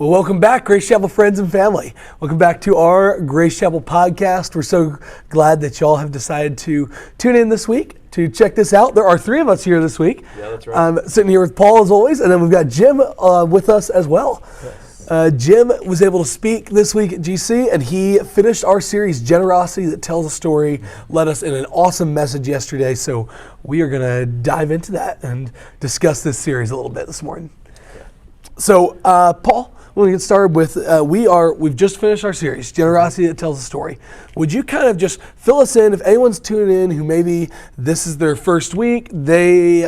Well, welcome back, Grace Chapel friends and family. Welcome back to our Grace Chapel podcast. We're so glad that y'all have decided to tune in this week to check this out. There are three of us here this week. Yeah, that's right. Sitting here with Paul as always, and then we've got Jim with us as well. Yes. Jim was able to speak this week at GC, and he finished our series, Generosity That Tells a Story, led us in an awesome message yesterday. So we are going to dive into that and discuss this series a little bit this morning. Yeah. So, Paul, we're going to get started with, we've just finished our series, Generosity That Tells a Story. Would you kind of just fill us in, if anyone's tuning in who maybe this is their first week, they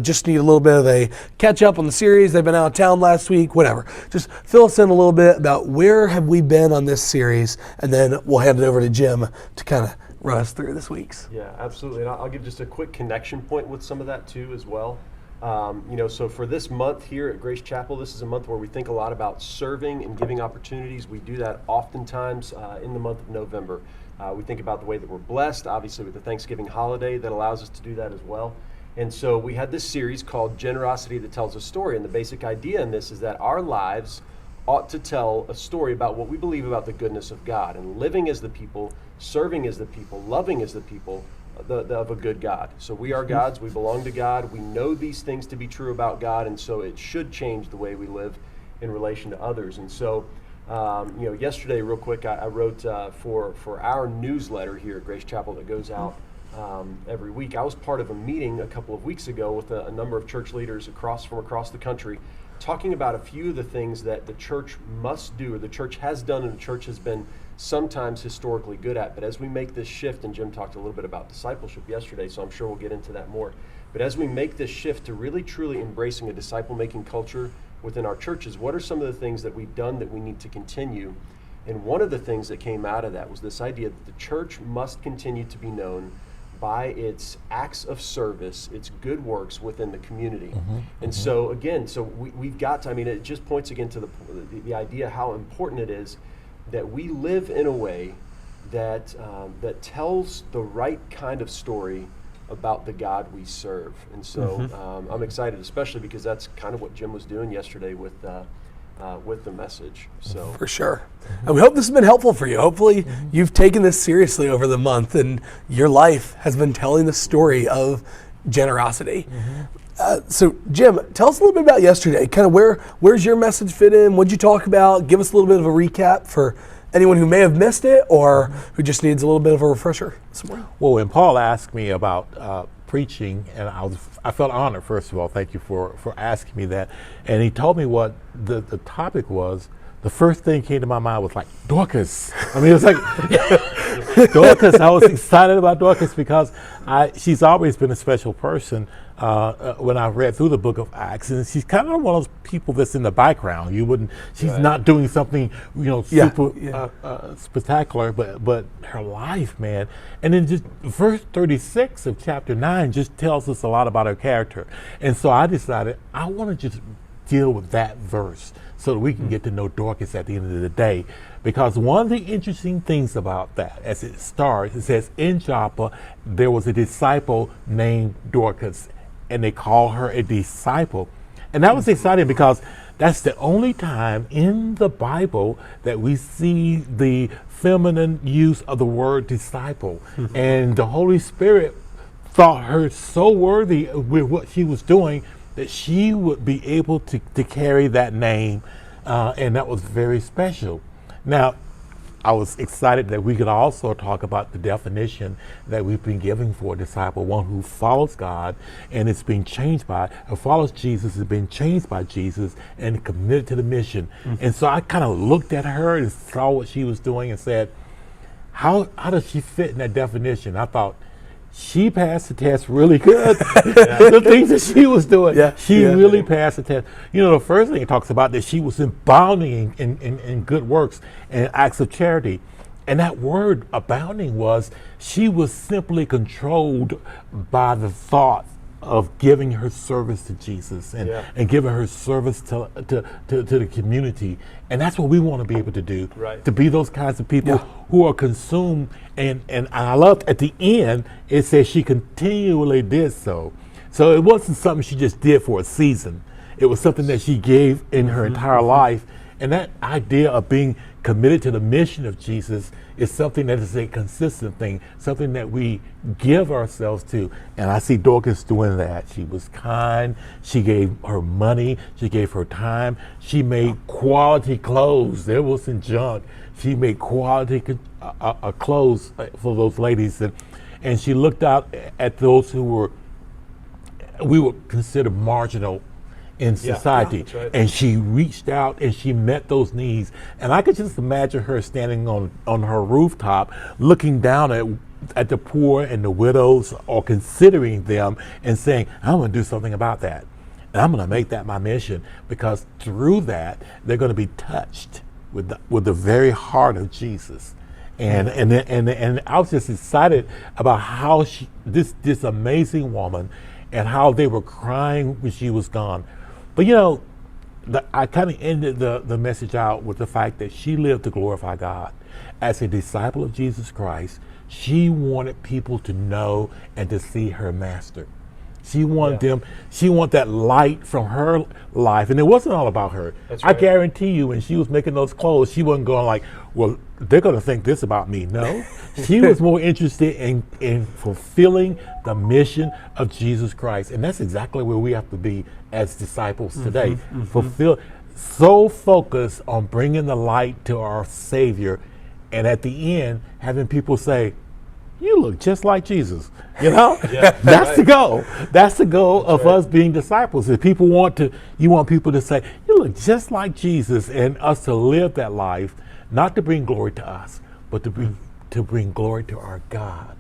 just need a little bit of a catch up on the series, they've been out of town last week, whatever. Just fill us in a little bit about where have we been on this series, and then we'll hand it over to Jim to kind of run us through this week's. Yeah, absolutely. And I'll give just a quick connection point with some of that too as well. So for this month here at Grace Chapel, this is a month where we think a lot about serving and giving opportunities. We do that oftentimes in the month of November. We think about the way that we're blessed, obviously with the Thanksgiving holiday that allows us to do that as well. And so we had this series called Generosity That Tells a Story. And the basic idea in this is that our lives ought to tell a story about what we believe about the goodness of God, and living as the people, serving as the people, loving as the people of a good God. So we are God's, we belong to God, we know these things to be true about God, and so it should change the way we live in relation to others. And so, yesterday, real quick, I wrote for our newsletter here at Grace Chapel that goes out every week. I was part of a meeting a couple of weeks ago with a number of church leaders from across the country, talking about a few of the things that the church must do, or the church has done, and the church has been sometimes historically good at. But as we make this shift, and Jim talked a little bit about discipleship yesterday, so I'm sure we'll get into that more. But as we make this shift to really truly embracing a disciple-making culture within our churches, what are some of the things that we've done that we need to continue? And one of the things that came out of that was this idea that the church must continue to be known by its acts of service, its good works within the community. And so again, we've got to, it just points again to the idea how important it is that we live in a way that that tells the right kind of story about the God we serve. And so I'm excited, especially because that's kind of what Jim was doing yesterday with the message. So for sure. And we hope this has been helpful for you. Hopefully you've taken this seriously over the month and your life has been telling the story of generosity. So Jim, tell us a little bit about yesterday. Kind of where's your message fit in? What'd you talk about? Give us a little bit of a recap for anyone who may have missed it or who just needs a little bit of a refresher somewhere. Well, when Paul asked me about preaching, and I felt honored, first of all, thank you for asking me that. And he told me what the topic was. The first thing came to my mind was like, Dorcas. It was like, Dorcas. I was excited about Dorcas because she's always been a special person when I read through the book of Acts. And she's kind of one of those people that's in the background. She's not doing something, super spectacular, but her life, man. And then just verse 36 of chapter 9 just tells us a lot about her character. And so I decided I want to just deal with that verse so that we can get to know Dorcas at the end of the day. Because one of the interesting things about that, as it starts, it says, in Joppa, there was a disciple named Dorcas, and they call her a disciple. And that was exciting because that's the only time in the Bible that we see the feminine use of the word disciple. And the Holy Spirit thought her so worthy with what she was doing that she would be able to carry that name, and that was very special. Now, I was excited that we could also talk about the definition that we've been giving for a disciple, one who follows God and is being changed by, or follows Jesus, is being changed by Jesus and committed to the mission. And so I kind of looked at her and saw what she was doing and said, how does she fit in that definition? I thought, she passed the test really good. The things that she was doing, she really passed the test. The first thing it talks about that she was abounding in good works and acts of charity. And that word abounding was she was simply controlled by the thought of giving her service to Jesus and giving her service to the community. And that's what we want to be able to do, to be those kinds of people who are consumed. And I loved at the end, it says she continually did so. So it wasn't something she just did for a season. It was something that she gave in her entire life. And that idea of being committed to the mission of Jesus is something that is a consistent thing, something that we give ourselves to. And I see Dorcas doing that. She was kind. She gave her money. She gave her time. She made quality clothes. There wasn't junk. She made quality clothes for those ladies. And she looked out at those who we would consider marginal in society. That's right. And she reached out and she met those needs. And I could just imagine her standing on her rooftop looking down at the poor and the widows, or considering them and saying, I'm going to do something about that. And I'm going to make that my mission, because through that, they're going to be touched with the very heart of Jesus. And I was just excited about how this amazing woman, and how they were crying when she was gone. But I kind of ended the message out with the fact that she lived to glorify God. As a disciple of Jesus Christ, she wanted people to know and to see her master. She wanted she wanted that light from her life. And it wasn't all about her. That's I right. guarantee you, when she was making those clothes, she wasn't going like, well, they're going to think this about me. No, she was more interested in fulfilling the mission of Jesus Christ. And that's exactly where we have to be as disciples today. So focused on bringing the light to our Savior. And at the end, having people say, you look just like Jesus. That's right. the goal. That's the goal of us being disciples. If you want people to say, you look just like Jesus, and us to live that life, not to bring glory to us, but to bring glory to our God.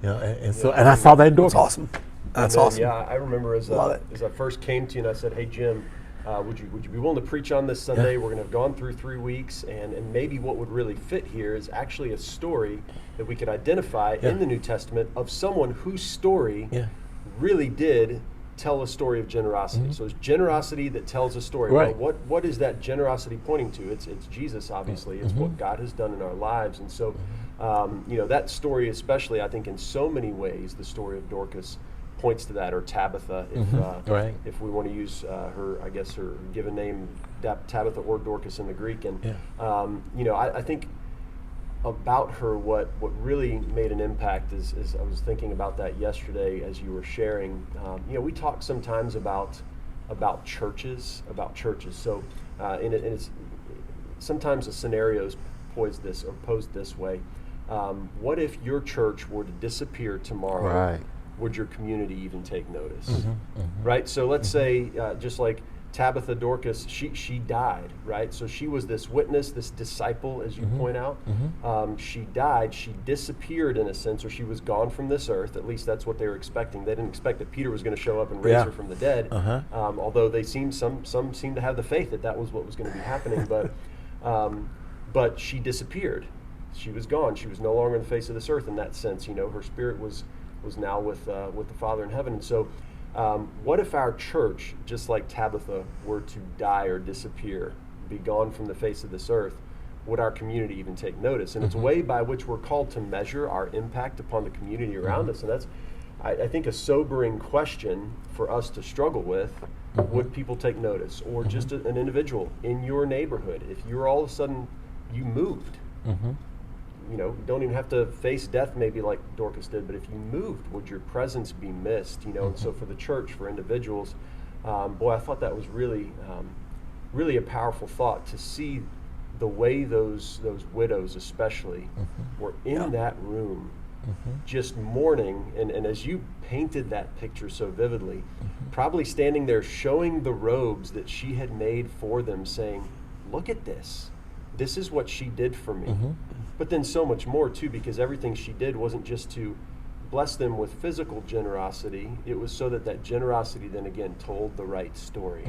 And I saw that in Dorcas. That's awesome. That's awesome. Yeah, I remember as I first came to you and I said, hey, Jim, would you be willing to preach on this Sunday? Yeah. We're going to have gone through 3 weeks, and maybe what would really fit here is actually a story that we could identify in the New Testament of someone whose story really did tell a story of generosity. So it's generosity that tells a story. Right. Well, what is that generosity pointing to? It's Jesus, obviously. It's what God has done in our lives. And so, that story especially, I think in so many ways, the story of Dorcas points to that, or Tabitha, if we want to use her given name, Tabitha or Dorcas in the Greek. And I think about her, what really made an impact is I was thinking about that yesterday as you were sharing. We talk sometimes about churches. So and it's sometimes the scenarios posed this way. What if your church were to disappear tomorrow? Right. Would your community even take notice? Right? So let's say, just like Tabitha, Dorcas, she died, right? So she was this witness, this disciple, as you point out. She died, she disappeared in a sense, or she was gone from this earth. At least that's what they were expecting. They didn't expect that Peter was going to show up and raise her from the dead. Although some seemed to have the faith that was what was going to be happening. But she disappeared. She was gone. She was no longer on the face of this earth in that sense. Her spirit was now with the Father in heaven. And so what if our church, just like Tabitha, were to die or disappear, be gone from the face of this earth? Would our community even take notice? And it's a way by which we're called to measure our impact upon the community around us. And that's, I think, a sobering question for us to struggle with. Would people take notice? Or just an individual in your neighborhood, if you're all of a sudden, you moved, you don't even have to face death maybe like Dorcas did, but if you moved, would your presence be missed? And so for the church, for individuals, I thought that was really a powerful thought, to see the way those widows especially were in that room just mourning, and as you painted that picture so vividly, probably standing there showing the robes that she had made for them, saying, look at this is what she did for me. But then so much more too, because everything she did wasn't just to bless them with physical generosity, it was so that generosity then again told the right story,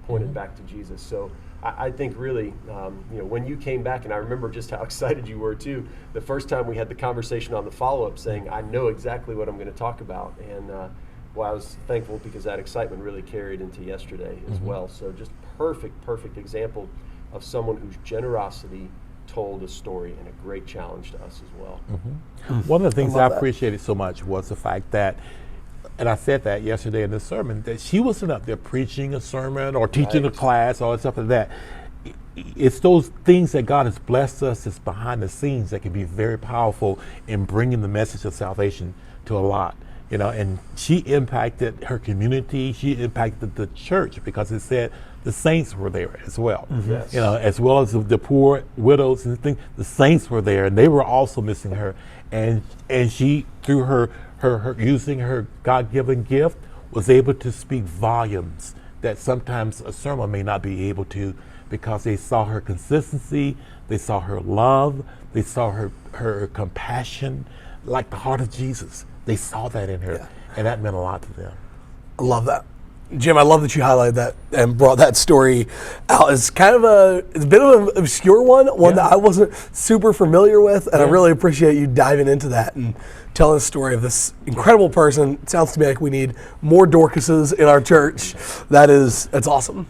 pointed back to Jesus. So I think really, when you came back, and I remember just how excited you were too, the first time we had the conversation on the follow-up, saying, I know exactly what I'm going to talk about. And I was thankful because that excitement really carried into yesterday as well. So just perfect example of someone whose generosity told a story, and a great challenge to us as well. One of the things I appreciated so much was the fact that, and I said that yesterday in the sermon, that she wasn't up there preaching a sermon or teaching a class or stuff like that. it's those things that God has blessed us that's behind the scenes that can be very powerful in bringing the message of salvation to a lot. And she impacted her community. She impacted the church because it said the saints were there as well. Yes. As well as the poor widows and things. The saints were there, and they were also missing her. And she, through her using her God-given gift, was able to speak volumes that sometimes a sermon may not be able to, because they saw her consistency, they saw her love, they saw her compassion, like the heart of Jesus. They saw that in her, and that meant a lot to them. I love that. Jim, I love that you highlighted that and brought that story out. It's kind of it's a bit of an obscure one that I wasn't super familiar with, and I really appreciate you diving into that and telling the story of this incredible person. It sounds to me like we need more Dorcases in our church. That's awesome.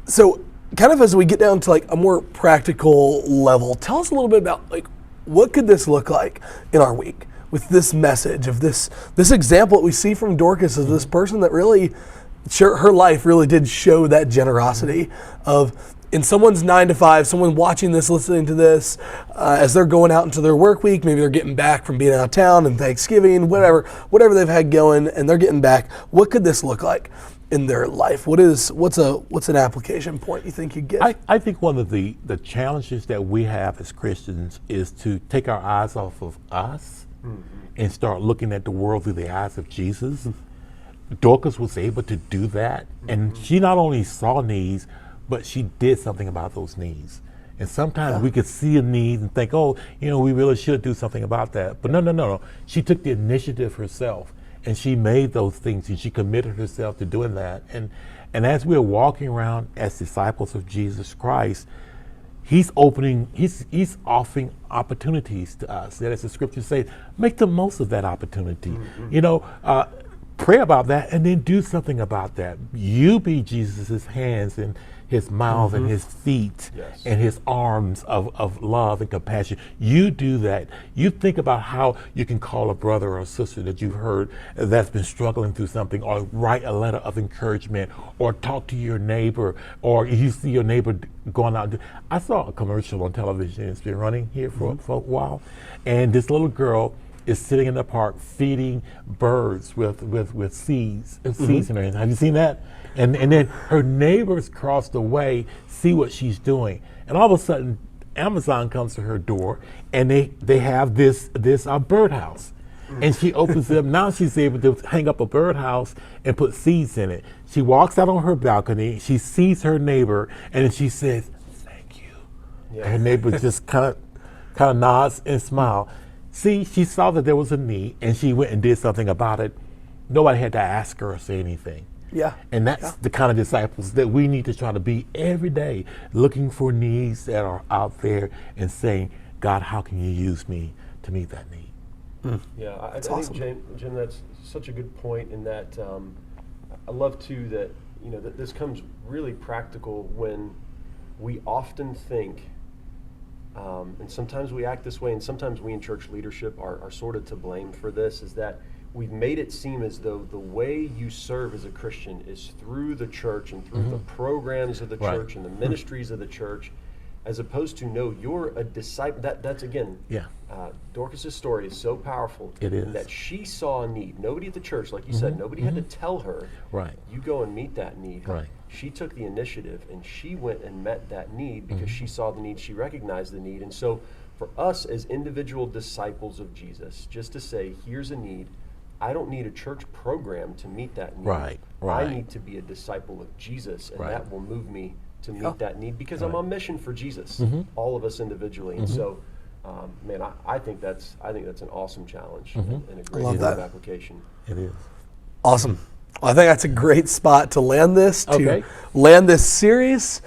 So kind of as we get down to like a more practical level, tell us a little bit about like what could this look like in our week with this message of this example that we see from Dorcas as this person that really, her life really did show that generosity of in someone's 9 to 5, someone watching this, listening to this, as they're going out into their work week, maybe they're getting back from being out of town and Thanksgiving, whatever they've had going, and they're getting back. What could this look like in their life? What's an application point you think you get? I think one of the challenges that we have as Christians is to take our eyes off of us and start looking at the world through the eyes of Jesus. Dorcas was able to do that, and she not only saw needs, but she did something about those needs. And sometimes we could see a need and think, we really should do something about that. But no. She took the initiative herself, and she made those things, and she committed herself to doing that. And as we're walking around as disciples of Jesus Christ, He's offering opportunities to us. That, as the scriptures say, make the most of that opportunity. Pray about that and then do something about that. You be Jesus' hands and his mouth and his feet and his arms of love and compassion. You do that. You think about how you can call a brother or a sister that you've heard that's been struggling through something, or write a letter of encouragement, or talk to your neighbor, or you see your neighbor going out. I saw a commercial on television. It's been running here for a while, and this little girl is sitting in the park feeding birds with seeds in her hands. Have you seen that? And then her neighbors across the way see what she's doing, and all of a sudden Amazon comes to her door, and they have this birdhouse, and she opens it up. Now she's able to hang up a birdhouse and put seeds in it. She walks out on her balcony, she sees her neighbor, and then she says, "Thank you." Yeah. And her neighbor just kind of nods and smiles. See, she saw that there was a need, and she went and did something about it. Nobody had to ask her or say anything. Yeah. And that's the kind of disciples that we need to try to be every day, looking for needs that are out there and saying, "God, how can you use me to meet that need?" Yeah, I awesome. think, Jim, that's such a good point in that I love, too, that, that this comes really practical when we often think, and sometimes we act this way, and sometimes we in church leadership are sort of to blame for this, is that we've made it seem as though the way you serve as a Christian is through the church and through the programs of the church and the ministries of the church, as opposed to, no, you're a disciple. That's again, Dorcas' story is so powerful. It is. In that she saw a need. Nobody at the church, like you said, nobody had to tell her, you go and meet that need. Right. She took the initiative, and she went and met that need because she saw the need, she recognized the need. And so for us as individual disciples of Jesus, just to say, here's a need, I don't need a church program to meet that need. Right. I need to be a disciple of Jesus, and that will move me to meet that need because I'm on mission for Jesus, all of us individually. And so, man, I think that's an awesome challenge and a great application. It is. Awesome. Well, I think that's a great spot to land this, land this series.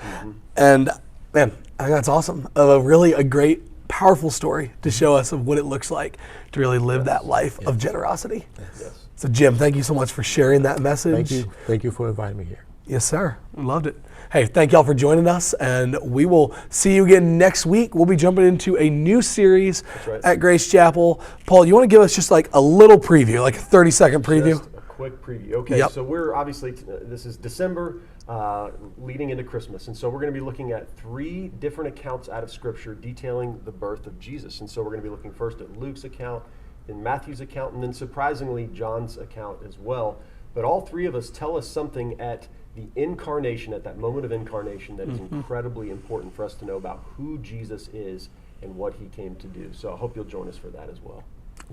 And man, I think that's awesome. A great, powerful story to show us of what it looks like to really live that life of generosity. Yes. So Jim, thank you so much for sharing that message. Thank you. Thank you for inviting me here. Yes, sir. We loved it. Hey, thank y'all for joining us, and we will see you again next week. We'll be jumping into a new series at Grace Chapel. Paul, you want to give us just like a little preview, like a 30-second preview? Just a quick preview. Okay, so we're obviously, this is December. leading into Christmas. And so we're going to be looking at 3 different accounts out of Scripture detailing the birth of Jesus. And so we're going to be looking first at Luke's account, then Matthew's account, and then surprisingly John's account as well. But all 3 of us tell us something at the incarnation, at that moment of incarnation, that is incredibly important for us to know about who Jesus is and what he came to do. So I hope you'll join us for that as well.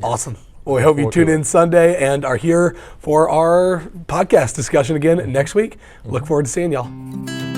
Awesome. Well, we hope you tune in Sunday and are here for our podcast discussion again next week. Look forward to seeing y'all.